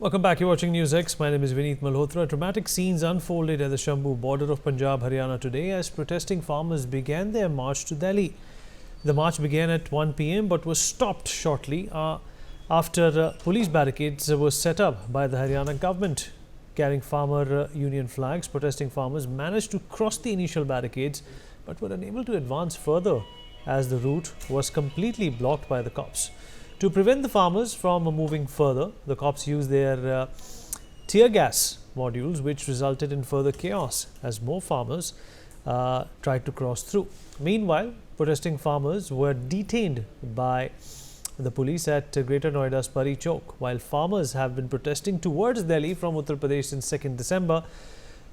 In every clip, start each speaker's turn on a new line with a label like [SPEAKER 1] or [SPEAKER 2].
[SPEAKER 1] Welcome back. You're watching NewsX. My name is Vineet Malhotra. Dramatic scenes unfolded at the Shambhu Border of Punjab, Haryana today as protesting farmers began their march to Delhi. The march began at 1 p.m. but was stopped shortly after police barricades were set up by the Haryana government. Carrying farmer union flags, protesting farmers managed to cross the initial barricades but were unable to advance further as the route was completely blocked by the cops. To prevent the farmers from moving further, the cops used their tear gas modules, which resulted in further chaos as more farmers tried to cross through. Meanwhile, protesting farmers were detained by the police at Greater Noida's Pari Chowk. While farmers have been protesting towards Delhi from Uttar Pradesh since 2nd December,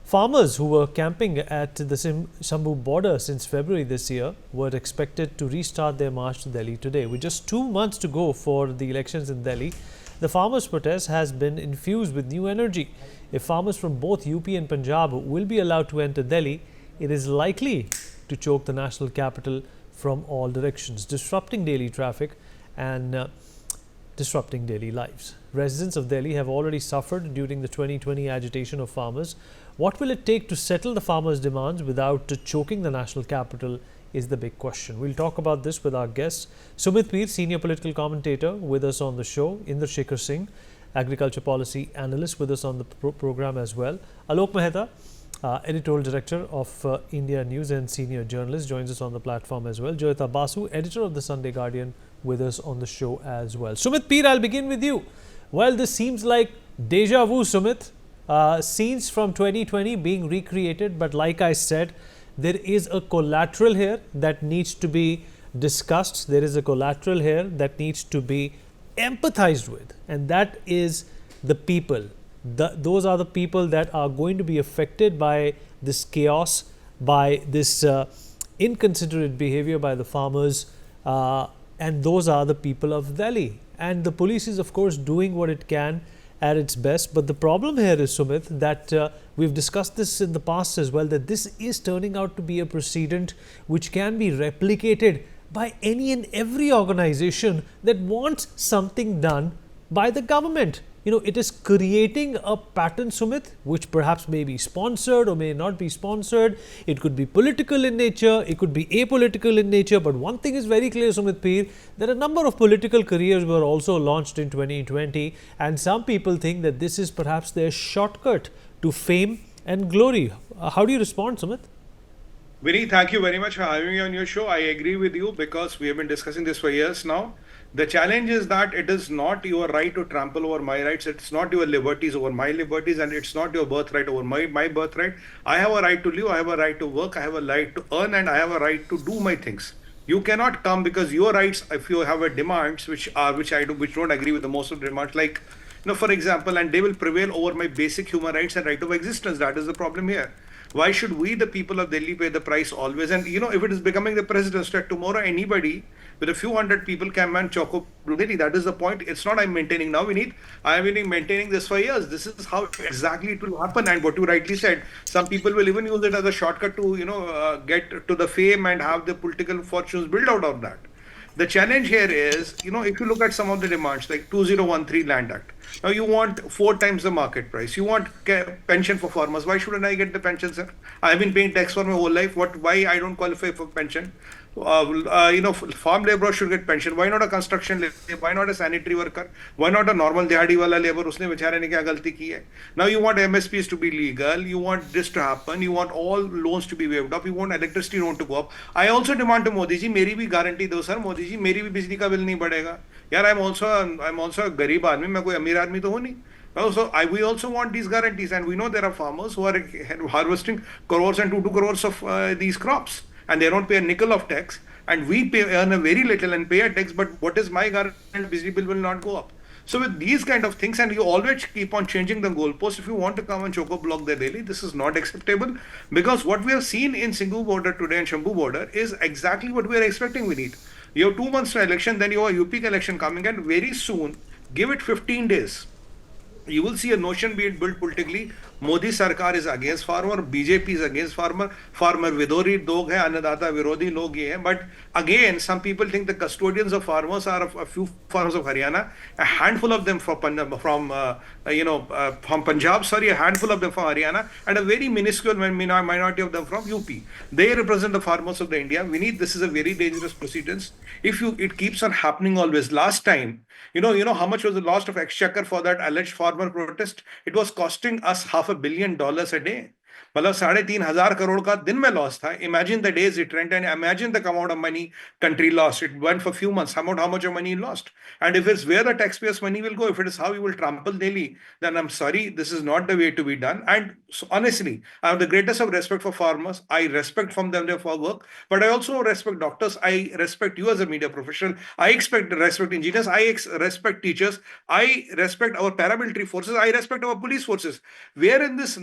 [SPEAKER 1] farmers who were camping at the Shambhu Border since February this year were expected to restart their march to Delhi today. With just 2 months to go for the elections in Delhi, the farmers' protest has been infused with new energy. If farmers from both UP and Punjab will be allowed to enter Delhi, it is likely to choke the national capital from all directions, disrupting daily traffic and disrupting daily lives. Residents of Delhi have already suffered during the 2020 agitation of farmers. What will it take to settle the farmers' demands without choking the national capital is the big question. We'll talk about this with our guests. Sumit Peer, senior political commentator with us on the show. Inder Shekhar Singh, agriculture policy analyst with us on the program as well. Alok Mehta, editorial director of India News and senior journalist, joins us on the platform as well. Joyita Basu, editor of the Sunday Guardian, with us on the show as well. Sumit Peer, I'll begin with you. Well, this seems like deja vu, Sumit. Scenes from 2020 being recreated, but like I said, there is a collateral here that needs to be discussed. There is a collateral here that needs to be empathized with, and that is the people. Those are the people that are going to be affected by this chaos, by this inconsiderate behavior by the farmers, and those are the people of Delhi. And the police is, of course, doing what it can at its best. But the problem here is, Sumit, that we've discussed this in the past as well, that this is turning out to be a precedent which can be replicated by any and every organization that wants something done by the government. You know, it is creating a pattern, Sumit, which perhaps may be sponsored or may not be sponsored. It could be political in nature, it could be apolitical in nature. But one thing is very clear, Sumit Peer, that a number of political careers were also launched in 2020. And some people think that this is perhaps their shortcut to fame and glory. How do you respond, Sumit?
[SPEAKER 2] Vinny, thank you very much for having me on your show. I agree with you because we have been discussing this for years now. The challenge is that it is not your right to trample over my rights. It's not your liberties over my liberties, and it's not your birthright over my birthright. I have a right to live, I have a right to work, I have a right to earn, and I have a right to do my things. You cannot come because your rights, if you have a demands which don't agree with the most of the demands, like, you know, for example, and they will prevail over my basic human rights and right of existence. That is the problem here. Why should we, the people of Delhi, pay the price always? And you know, if it is becoming the precedent that tomorrow anybody with a few hundred people can man Choco Delhi, that is the point. It's not I'm maintaining now. I have been maintaining this for years. This is how exactly it will happen. And what you rightly said, some people will even use it as a shortcut to get to the fame and have the political fortunes built out of that. The challenge here is, you know, if you look at some of the demands like 2013 Land Act, now you want 4 times the market price. You want pension for farmers. Why shouldn't I get the pension, sir? I've been paying tax for my whole life. Why I don't qualify for pension? Farm laborer should get pension. Why not a construction labor? Why not a sanitary worker? Why not a normal dihadi wala labor? Usne bechare ne kya galti ki hai? Now you want MSPs to be legal. You want this to happen. You want all loans to be waived off. You want electricity loan to go up. I also demand to Modi ji, meri bhi guarantee do, sir. Modi ji, meri bhi bijli ka bill nahi badega. Yaar, I'm also a garib aadmi. Main koi amir aadmi to hu nahi. Also, we also want these guarantees, and we know there are farmers who are harvesting crores and 2 crores of these crops, and they don't pay a nickel of tax, and we earn a very little and pay a tax. But what is my guarantee? Bijli bill will not go up. So with these kind of things, and you always keep on changing the goalpost. If you want to come and choco block the Delhi, this is not acceptable, because what we have seen in Singhu Border today and Shambhu Border is exactly what we are expecting. We need. You have 2 months to election, then you have UP election coming, and very soon, give it 15 days. you will see a notion being built politically. Modi Sarkar is against farmer, BJP is against farmer, farmer vidori log hai, annadata virodhi log ye hai. But again, some people think the custodians of farmers are a few farmers of Haryana, a handful of them from Punjab, sorry, a handful of them from Haryana, and a very minuscule minority of them from UP. They represent the farmers of the India. We need, this is a very dangerous precedence. If it keeps on happening always. Last time, you know how much was the loss of exchequer for that alleged farmer protest? It was costing us $500 million a day. मतलब 3,500 crore का दिन में loss था. Imagine the days it went, and imagine the amount of money country lost. It went for a few months. How much of money lost? And if it's where the taxpayers' money will go, if it is how you will trample Delhi, then I'm sorry, this is not the way to be done. And so, honestly, I have the greatest of respect for farmers. I respect from them their work, but I also respect doctors. I respect you as a media professional. I respect engineers. I respect teachers. I respect our paramilitary forces. I respect our police forces. Where in this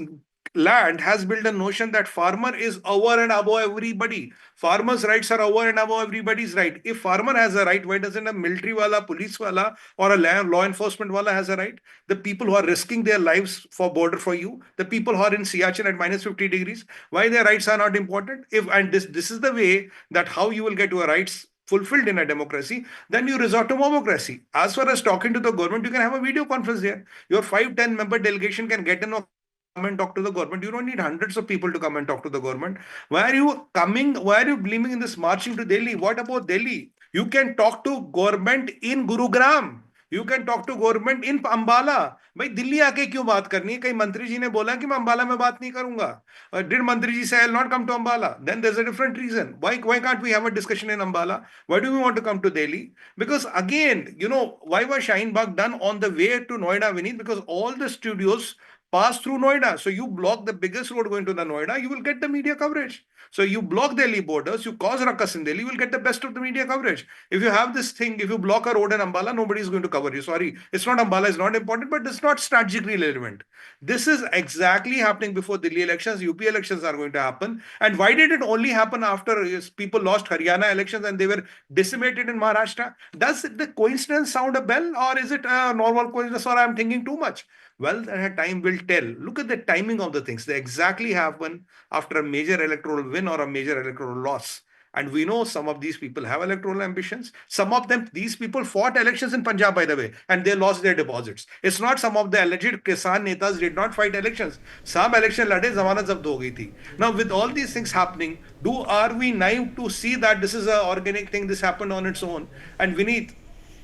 [SPEAKER 2] land has built a notion that farmer is over and above everybody. Farmers' rights are over and above everybody's right. If farmer has a right, why doesn't a military wala, police wala, or a law enforcement wala has a right? The people who are risking their lives for border for you, the people who are in Siachen at minus 50 degrees, why their rights are not important? This is the way that how you will get your rights fulfilled in a democracy, then you resort to democracy. As far as talking to the government, you can have a video conference there. Your 5-10 member delegation can get in a come and talk to the government. You don't need hundreds of people to come and talk to the government. Why are you coming? Why are you believing in this marching to Delhi? What about Delhi? You can talk to government in Gurugram. You can talk to government in Ambala. भाई दिल्ली आके क्यों बात करनी है? कई मंत्री जी ने बोला कि मैं अंबाला में बात नहीं करूंगा. Did मंत्री जी say I'll not come to Ambala? Then there's a different reason. Why can't we have a discussion in Ambala? Why do we want to come to Delhi? Because again, why was Shaheen Bagh done on the way to Noida, Vineet? Because all the studios pass through Noida. So you block the biggest road going to the Noida, you will get the media coverage. So you block Delhi borders, you cause ruckus in Delhi, you will get the best of the media coverage. If you have this thing, if you block a road in Ambala, nobody is going to cover you. Sorry, it's not Ambala, it's not important, but it's not strategically relevant. This is exactly happening before Delhi elections. UP elections are going to happen. And why did it only happen after people lost Haryana elections and they were decimated in Maharashtra? Does the coincidence sound a bell, or is it a normal coincidence, or I'm thinking too much? Well, time will tell. Look at the timing of the things. They exactly happen after a major electoral win or a major electoral loss. And we know some of these people have electoral ambitions. Some of them, these people fought elections in Punjab, by the way, and they lost their deposits. It's not some of the alleged Kisan Netas did not fight elections. Some election lade, zamanat zabt ho gayi thi. Now, with all these things happening, are we naive to see that this is an organic thing, this happened on its own? And Vineet,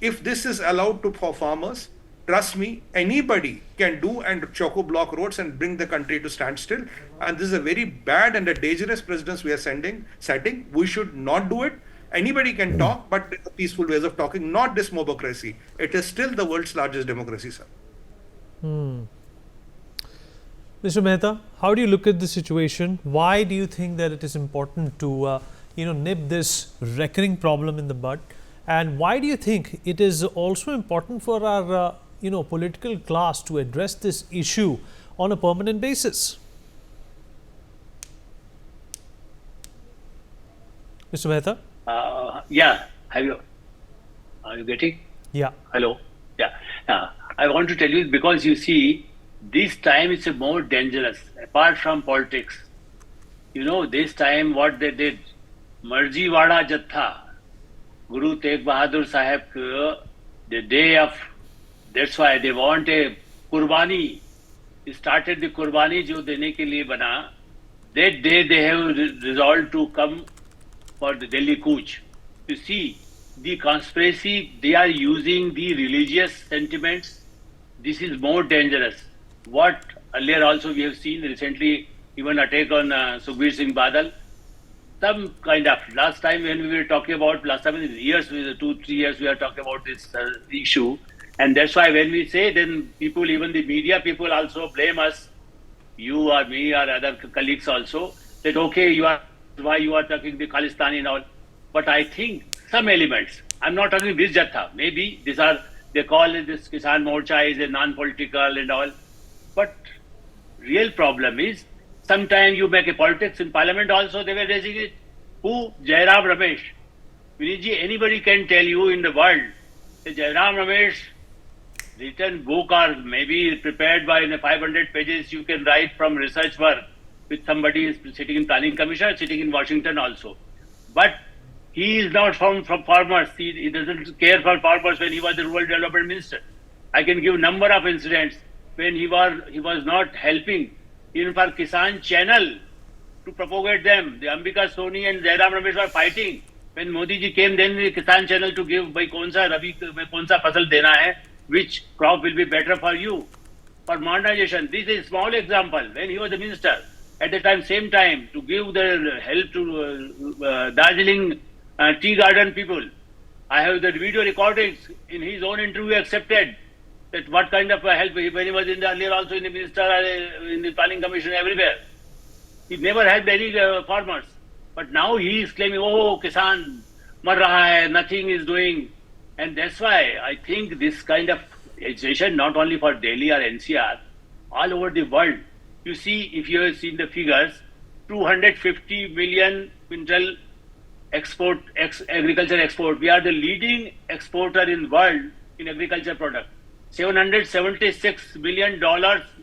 [SPEAKER 2] if this is allowed for farmers, trust me, anybody can do and choco block roads and bring the country to standstill. And this is a very bad and a dangerous precedence we are setting. We should not do it. Anybody can talk, but peaceful ways of talking, not this mobocracy. It is still the world's largest democracy, sir.
[SPEAKER 1] Mr. Mehta, how do you look at the situation? Why do you think that it is important to nip this recurring problem in the bud? And why do you think it is also important for our political class to address this issue on a permanent basis? Mr. Mehta?
[SPEAKER 3] Yeah. Are you getting?
[SPEAKER 1] Yeah.
[SPEAKER 3] Hello? Yeah. I want to tell you, because you see, this time is more dangerous, apart from politics. This time what they did, Marji Wada Jatha, Guru Tegh Bahadur Sahib, the day of, that's why they want a Qurbani. Started the Qurbani jo dene ke liye bana. That day they have resolved to come for the Delhi Cooch. You see, the conspiracy, they are using the religious sentiments. This is more dangerous. What earlier also we have seen recently, even attack on Sukhbir Singh Badal. Some kind of, last time when we were talking about, last time in years, 2-3 years, we are talking about this issue. And that's why when we say, then people, even the media people also blame us, you or me or other colleagues also, that okay, why you are talking the Khalistani and all. But I think some elements, I'm not talking this Jatha, maybe they call it this Kisan Morcha is a non-political and all. But real problem is, sometimes you make a politics in parliament also, they were raising it. Who? Jairam Ramesh. Viniji, anybody can tell you in the world that Jairam Ramesh written book or maybe prepared by 500 pages you can write from research work with somebody sitting in planning commission, sitting in Washington also. But he is not from farmers. He doesn't care for farmers when he was the rural development minister. I can give number of incidents when he was not helping even for Kisan channel to propagate them. The Ambika Soni and Jairam Ramesh were fighting. When Modi ji came, then the Kisan channel to give by kaunsa Rabi mein kaunsa fasal dena hai, which crop will be better for you. For modernization, this is a small example. When he was the minister, at the time, same time, to give the help to Darjeeling tea garden people. I have the video recordings in his own interview accepted that what kind of help when he was in the earlier also in the minister, in the planning commission, everywhere. He never helped any farmers. But now he is claiming, oh, Kisan mar raha hai, nothing is doing. And that's why I think this kind of agitation, not only for Delhi or NCR, all over the world. You see, if you have seen the figures, 250 million quintal agriculture export. We are the leading exporter in the world in agriculture product. $776 billion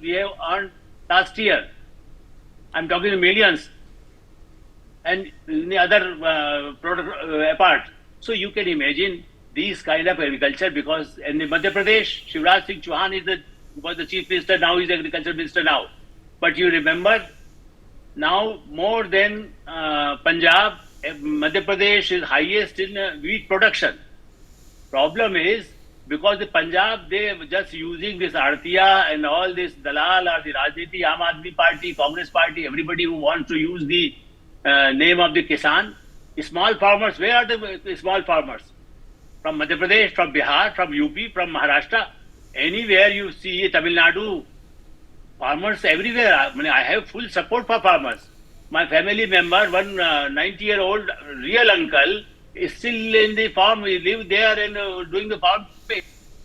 [SPEAKER 3] we have earned last year. I'm talking millions. And in the other product apart. So you can imagine these kind of agriculture, because in Madhya Pradesh, Shivraj Singh Chauhan was the chief minister, now he's the agriculture minister now. But you remember, now more than Punjab, Madhya Pradesh is highest in wheat production. Problem is, because the Punjab, they were just using this Artiya and all this Dalal or the Rajniti, Aam Aadmi Party, Congress Party, everybody who wants to use the name of the Kisan. Small farmers, where are the small farmers? From Madhya Pradesh, from Bihar, from UP, from Maharashtra, anywhere you see Tamil Nadu, farmers everywhere. I have full support for farmers. My family member, one 90-year-old real uncle, is still in the farm. We live there and doing the farm.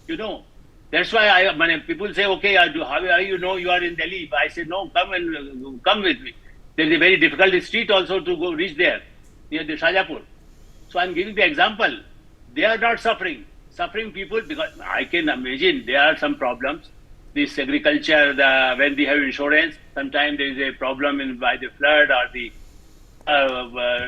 [SPEAKER 3] You know, that's why people say, okay, how you know you are in Delhi? I say, no, come with me. There is a very difficult street also to go reach there, near the Shajapur. So I'm giving the example. They are not suffering. Suffering people, because I can imagine there are some problems. This agriculture, when they have insurance, sometimes there is a problem by the flood or the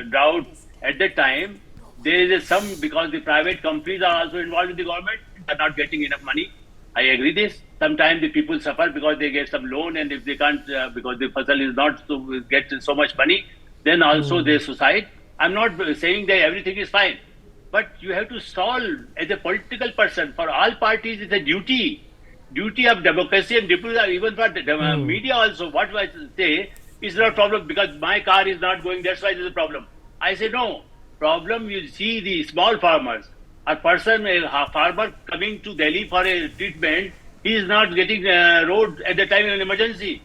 [SPEAKER 3] drought. At that time, there is some, because the private companies are also involved in the government, are not getting enough money. I agree this. Sometimes the people suffer because they get some loan, and if they can't, because the fasal is not to get so much money, then also they suicide. I'm not saying that everything is fine, but you have to solve as a political person. For all parties, it's a duty of democracy and diplomacy, even for the media also. What I say is not a problem because my car is not going, that's why there's a problem. I say no. Problem, you see the small farmers. A farmer coming to Delhi for a treatment, he is not getting road at the time of an emergency.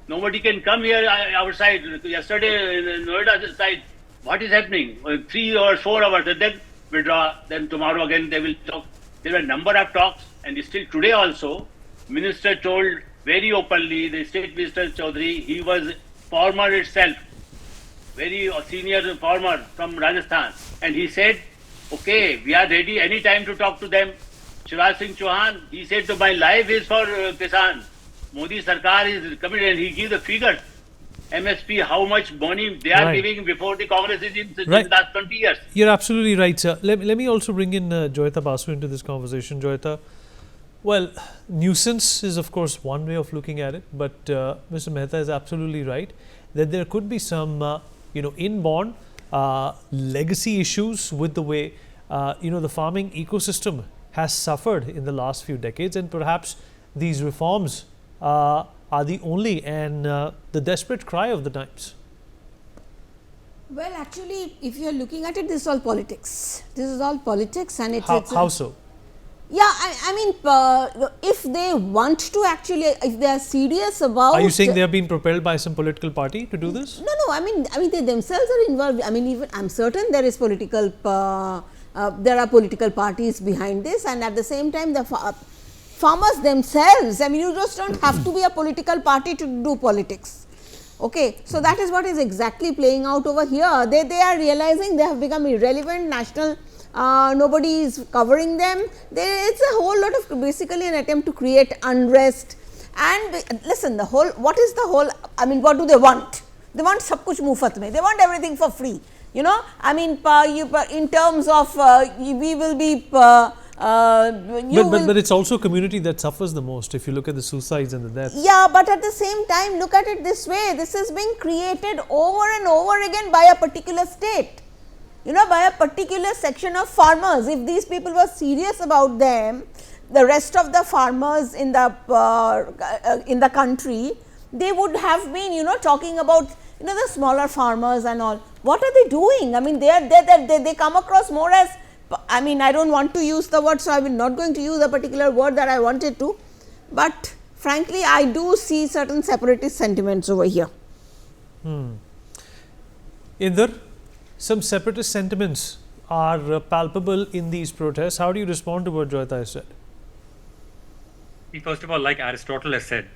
[SPEAKER 3] Nobody can come here outside. Yesterday in Noida side, what is happening? 3 or 4 hours, and then withdraw. Then tomorrow again they will talk. There were a number of talks, and still today also, Minister told very openly, the State Minister Chaudhary, he was farmer itself, very senior farmer from Rajasthan, and he said, okay, we are ready any time to talk to them. Shivraj Singh Chauhan, he said, my life is for Kisan. Modi Sarkar is committed, and he gives the figures. MSP, how much money they are giving before the Congress is in the last 20 years.
[SPEAKER 1] You're absolutely right, sir. Let me also bring in Joyita Basu into this conversation. Joyita, well, nuisance is of course one way of looking at it, but Mr. Mehta is absolutely right that there could be some, inborn legacy issues with the way, the farming ecosystem has suffered in the last few decades, and perhaps these reforms are the only and the desperate cry of the times.
[SPEAKER 4] Well, actually, if you are looking at it, this is all politics. This is all politics, and it's
[SPEAKER 1] how so?
[SPEAKER 4] Yeah, I mean, if they want to actually, if they are serious about.
[SPEAKER 1] Are you saying they are being propelled by some political party to do this?
[SPEAKER 4] No. I mean, they themselves are involved. I mean, even I'm certain there is political. There are political parties behind this, and at the same time, the farmers themselves. I mean, you just don't have to be a political party to do politics. Okay, so that is what is exactly playing out over here. They are realizing they have become irrelevant. National nobody is covering them. It's a whole lot of basically an attempt to create unrest. And listen, what is the whole, I mean, what do they want? They want sab kuch mufat mein. They want everything for free. You know, I mean, in terms of we will be.
[SPEAKER 1] But it's also a community that suffers the most if you look at the suicides and the deaths.
[SPEAKER 4] Yeah, but at the same time, look at it this way. This is being created over and over again by a particular state. You know, by a particular section of farmers. If these people were serious about them, the rest of the farmers in the country, they would have been, you know, talking about, you know, the smaller farmers and all. What are they doing? I mean, they come across more as, I mean, I don't want to use the word, so I am not going to use a particular word that I wanted to, but frankly, I do see certain separatist sentiments over here.
[SPEAKER 1] Inder, some separatist sentiments are palpable in these protests. How do you respond to what Joyita has said?
[SPEAKER 5] First of all, like Aristotle has said,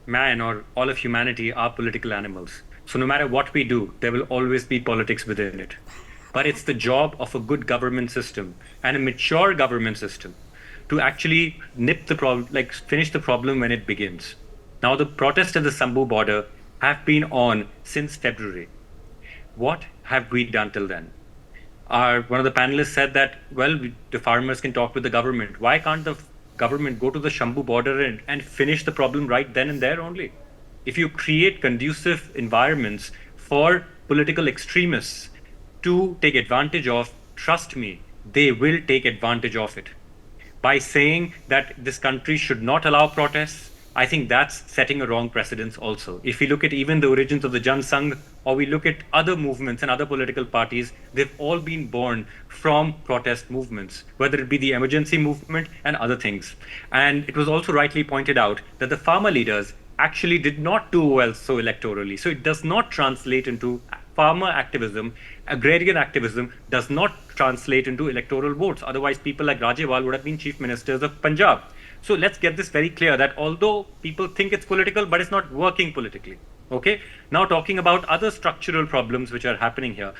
[SPEAKER 5] man or all of humanity are political animals. So no matter what we do, there will always be politics within it. But it's the job of a good government system and a mature government system to actually nip the problem, like finish the problem when it begins. Now, the protests at the Shambhu border have been on since February. What have we done till then? One of the panelists said that, well, the farmers can talk with the government. Why can't the government go to the Shambhu border and finish the problem right then and there only? If you create conducive environments for political extremists to take advantage of, trust me, they will take advantage of it. By saying that this country should not allow protests, I think that's setting a wrong precedence also. If we look at even the origins of the Jan Sangh, or we look at other movements and other political parties, they've all been born from protest movements, whether it be the emergency movement and other things. And it was also rightly pointed out that the farmer leaders actually did not do well so electorally. So it does not translate into farmer activism. Agrarian activism does not translate into electoral votes. Otherwise, people like Rajewal would have been chief ministers of Punjab. So let's get this very clear that although people think it's political, but it's not working politically. Okay. Now talking about other structural problems which are happening here.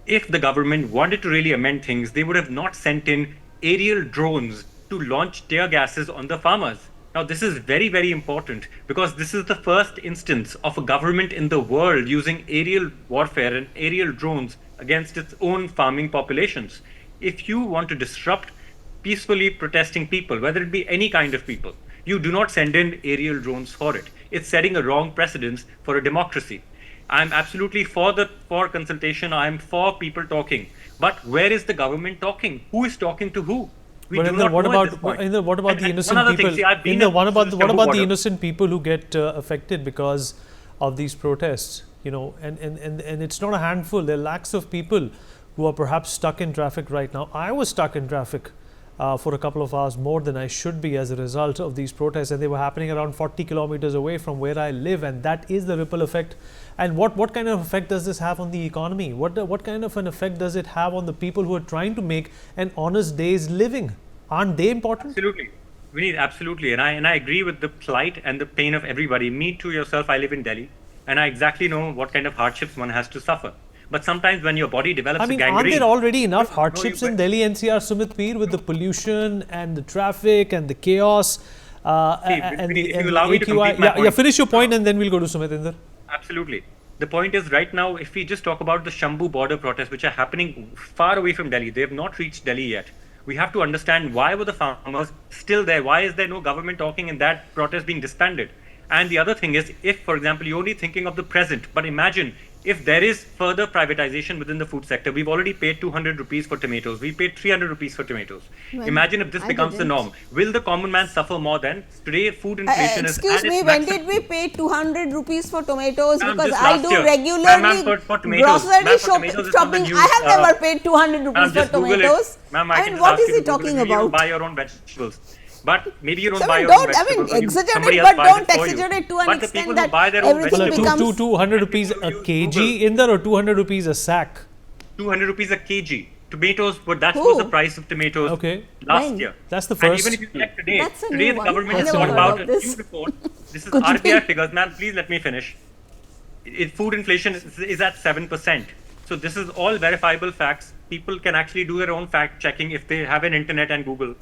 [SPEAKER 5] If the government wanted to really amend things, they would have not sent in aerial drones to launch tear gases on the farmers. Now, this is very, very important because this is the first instance of a government in the world using aerial warfare and aerial drones against its own farming populations. If you want to disrupt peacefully protesting people, whether it be any kind of people, you do not send in aerial drones for it. It's setting a wrong precedence for a democracy. I'm absolutely for consultation. I'm for people talking. But where is the government talking? Who is talking to who?
[SPEAKER 1] What about the innocent people? What about the innocent people who get affected because of these protests? You know, and it's not a handful. There are lakhs of people who are perhaps stuck in traffic right now. I was stuck in traffic for a couple of hours more than I should be as a result of these protests, and they were happening around 40 kilometers away from where I live, and that is the ripple effect. And what kind of effect does this have on the economy? What kind of an effect does it have on the people who are trying to make an honest day's living? Aren't they important?
[SPEAKER 5] Absolutely. We need absolutely, and I agree with the plight and the pain of everybody. Me too, yourself, I live in Delhi, and I exactly know what kind of hardships one has to suffer. But sometimes when your body develops a gangrene...
[SPEAKER 1] aren't there already enough hardships in Delhi NCR, Sumit Peer, with the pollution and the traffic and the chaos and the AQI? Finish your point and then we'll go to Sumit Inder.
[SPEAKER 5] Absolutely. The point is right now, if we just talk about the Shambhu border protests, which are happening far away from Delhi, they have not reached Delhi yet. We have to understand why were the farmers still there? Why is there no government talking and that protest being disbanded? And the other thing is, if, for example, you're only thinking of the present, but imagine if there is further privatization within the food sector. We've already paid 200 rupees for tomatoes. We paid 300 rupees for tomatoes. Well, imagine if this becomes the norm. Will the common man suffer more than? Today, food inflation is at its
[SPEAKER 4] Excuse me, when did we pay 200 rupees for tomatoes? Because I do regularly grocery shopping. I have never paid 200 rupees for tomatoes. I mean, what is he talking about?
[SPEAKER 5] You buy your own vegetables. But maybe you don't buy your
[SPEAKER 4] own
[SPEAKER 5] vegetables.
[SPEAKER 4] Exaggerate, but don't exaggerate to an extent that everything becomes...
[SPEAKER 1] 200 rupees a kg in there or 200 rupees a sack?
[SPEAKER 5] 200 rupees a kg. Tomatoes, but that was the price of tomatoes last year.
[SPEAKER 1] That's the first.
[SPEAKER 5] And even if you check today, the government has thought about a new report. This is RBI figures. Ma'am, please let me finish. Food inflation is at 7%. So this is all verifiable facts people can actually do their own fact checking if they have an internet and Google.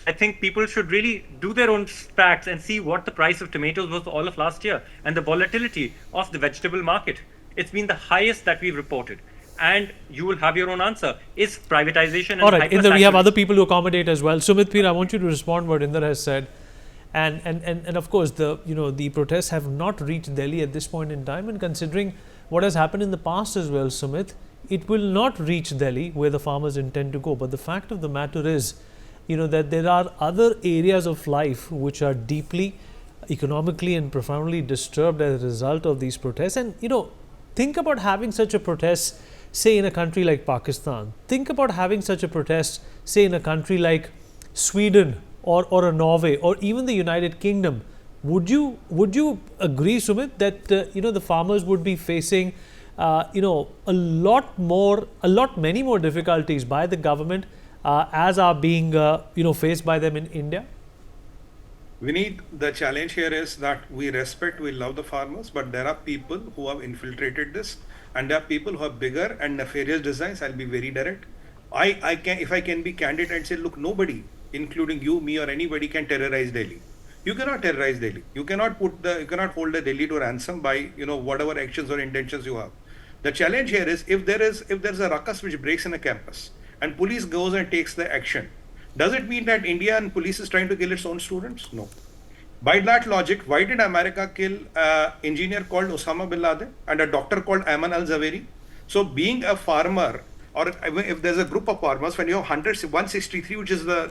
[SPEAKER 5] I think people should really do their own facts and see what the price of tomatoes was all of last year and the volatility of the vegetable market. It's been the highest that we've reported. And you will have your own answer. Is privatization and
[SPEAKER 1] All right, Inder, we have
[SPEAKER 5] hypersaturation-
[SPEAKER 1] other people to accommodate as well. Sumit Peer, I want you to respond what Inder has said. And of course, the protests have not reached Delhi at this point in time. And considering what has happened in the past as well, Sumit, it will not reach Delhi where the farmers intend to go. But the fact of the matter is, that there are other areas of life which are deeply economically and profoundly disturbed as a result of these protests. And, think about having such a protest, say, in a country like Pakistan. Think about having such a protest, say, in a country like Sweden or a Norway or even the United Kingdom. Would you agree, Sumit, that the farmers would be facing many more difficulties by the government as are being faced by them in India?
[SPEAKER 2] Vineet, the challenge here is that we love the farmers, but there are people who have infiltrated this, and there are people who have bigger and nefarious designs. I'll be very direct. If I can be candid and say, look, nobody, including you, me, or anybody, can terrorize Delhi. You cannot terrorize Delhi. You cannot hold the Delhi to ransom by whatever actions or intentions you have. The challenge here is if there's a ruckus which breaks in a campus and police goes and takes the action, does it mean that Indian police is trying to kill its own students? No. By that logic, why did America kill an engineer called Osama bin Laden and a doctor called Ayman al-Zawahiri? So being a farmer, or if there's a group of farmers, when you have 163, which is the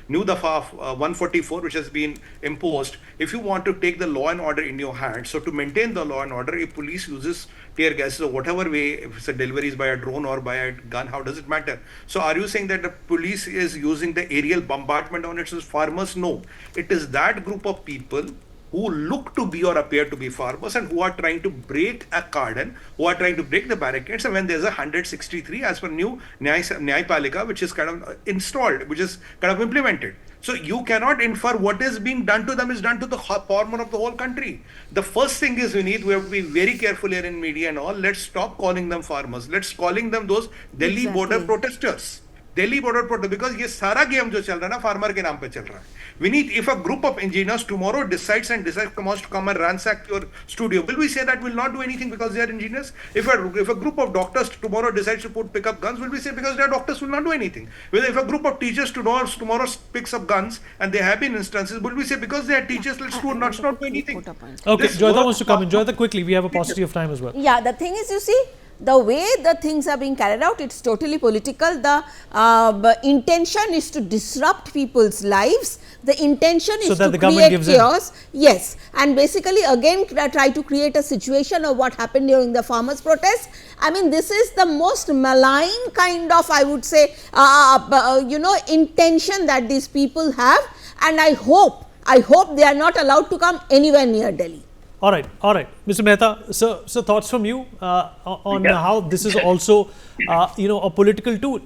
[SPEAKER 2] new Dafa of 144, which has been imposed, if you want to take the law and order in your hands, so to maintain the law and order, if police uses tear gas or whatever way, if it's a delivery is by a drone or by a gun, how does it matter? So are you saying that the police is using the aerial bombardment on its farmers? No. It is that group of people who look to be or appear to be farmers and who are trying to break a cordon, who are trying to break the barricades. And when there's a 163 as per new Nyayapalika, which is kind of installed, which is kind of implemented. So you cannot infer what is being done to them is done to the farmer of the whole country. The first thing is we have to be very careful here in media and all. Let's stop calling them farmers. Let's calling them those Delhi border protesters. Delhi border protest, because ये सारा game जो चल रहा है ना farmer के नाम पे चल रहा है. We need, if a group of engineers tomorrow decides to come and ransack your studio, will we say that will not do anything because they are engineers? If a group of doctors tomorrow decides to pick up guns, will we say because they are doctors will not do anything? If a group of teachers tomorrow picks up guns, and there have been instances, will we say because they are teachers, let's not do anything?
[SPEAKER 1] Okay, Joyita wants to come in. Joyita, quickly, we have a paucity of time as well.
[SPEAKER 4] Yeah, the thing is, you see, the way the things are being carried out, it's totally political. The intention is to disrupt people's lives. The intention is to create chaos. Yes, and basically again try to create a situation of what happened during the farmers' protest. I mean, this is the most malign kind of, I would say, intention that these people have, and I hope they are not allowed to come anywhere near Delhi.
[SPEAKER 1] All right, Mr. Mehta. So thoughts from you on how this is also, a political tool.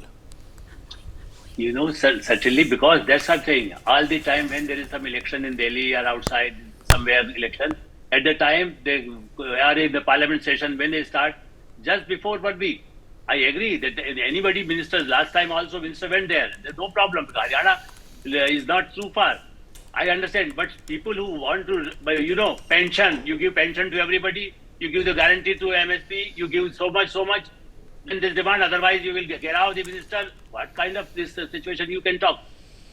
[SPEAKER 3] Certainly, because that's what I'm saying. All the time when there is some election in Delhi or outside somewhere election, at the time they are in the parliament session when they start, just before 1 week. I agree that anybody ministers, last time also minister went there. There's no problem. Haryana is not too far. I understand, but people who want to, pension, you give pension to everybody, you give the guarantee to MSP, you give so much, and this demand, otherwise you will get out the minister. What kind of this situation you can talk?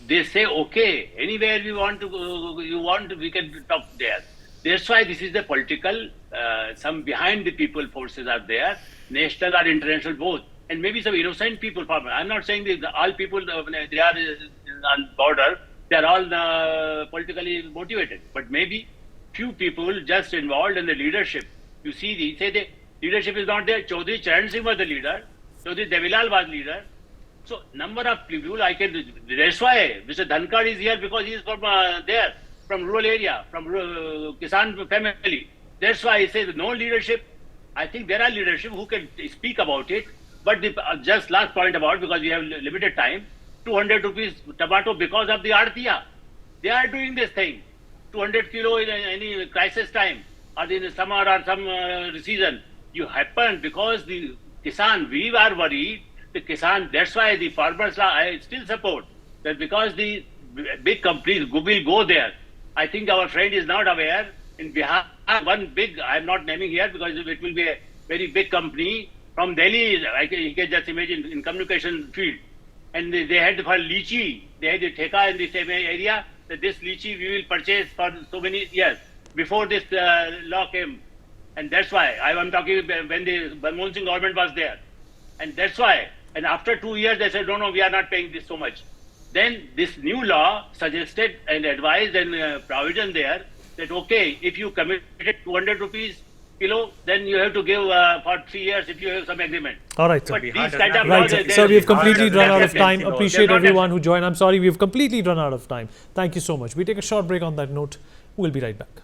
[SPEAKER 3] They say, okay, anywhere we we can talk there. That's why this is the political, some behind the people forces are there, national or international both, and maybe some innocent people. I'm not saying that all people, they are on border, they are all politically motivated, but maybe few people just involved in the leadership. You see, they say the leadership is not there. Chaudhry Charan Singh was the leader. Chaudhry Dilliwalas was leader. So number of people that's why Mr. Dhankar is here, because he is from there, from rural area, from Kisan family. That's why he says no leadership. I think there are leadership who can speak about it. But just last point about, because we have limited time, 200 rupees tomato because of the Artiya. They are doing this thing. 200 kilo in any crisis time or in summer or some season. You happen because the Kisan, we are worried the Kisan. That's why the farmers law I still support that, because the big companies will go there. I think our friend is not aware. In Bihar, one big, I'm not naming here because it will be a very big company from Delhi. You can just imagine, in communication field. And they had for lychee, they had the theka in the same area, that this lychee we will purchase for so many years before this law came. And that's why I'm talking when the Manmohan Singh government was there. And that's why, and after 2 years they said, no, we are not paying this so much. Then this new law suggested and advised and provision there that, okay, if you committed 200 rupees kilo, then you have to give for 3 years if you have some agreement.
[SPEAKER 1] All right, sir.
[SPEAKER 3] But these kind of
[SPEAKER 1] Right,
[SPEAKER 3] laws,
[SPEAKER 1] sir. Sir, we have completely run out of time.
[SPEAKER 3] you know,
[SPEAKER 1] Appreciate
[SPEAKER 3] they're not
[SPEAKER 1] everyone who joined. I'm sorry, we have completely run out of time. Thank you so much. We take a short break on that note. We'll be right back.